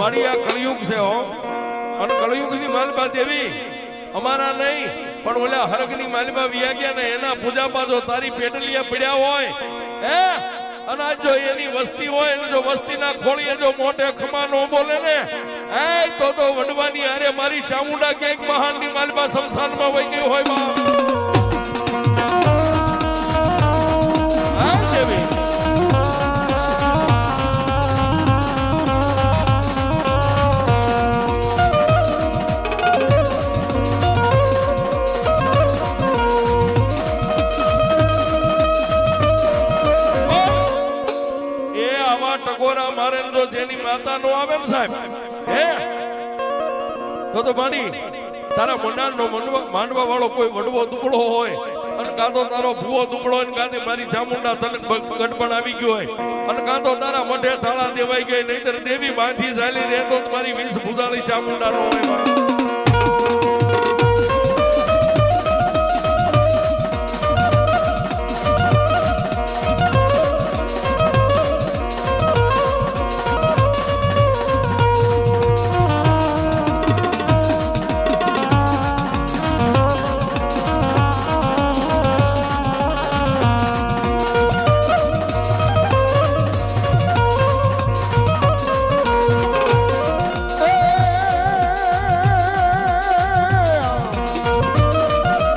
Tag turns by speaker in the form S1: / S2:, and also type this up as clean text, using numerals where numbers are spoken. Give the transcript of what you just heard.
S1: મારી આ કળિયુગ છે હો, અને કળિયુગની માલપા દેવી અમારા નહીં પણ ઓલા હરગની માલપા વિયા ગયા ને એના પૂજા પાછો તારી પેટલિયા પડ્યા હોય હે, અને આજ જો એની વસ્તી હોય અને જો વસ્તીના ખોળીએ જો મોટે ખમા નો બોલે ને એ તો વડવાની હારે મારી ચામુંડા ક્યાંક મહાનની માલપા સંસારમાં વહી ગઈ હોય બા હા દેવી ટકોરા મારે જો જેની માતા નો આવે ને સાહેબ હે તો માની તારા મંડાણનો માંડવા વાળો કોઈ વડવો દુબળો હોય અને કાં તો તારો ભૂવો દુબળો હોય કાં મારી ચામુંડા તને ગડબડ આવી ગયો હોય અને કાં તો તારા મઢે તાળા દેવાઈ ગઈ નહીતર દેવી બાંધી ચાલી રહે તો મારી 20 ભૂજાળી ચામુંડા નો હોય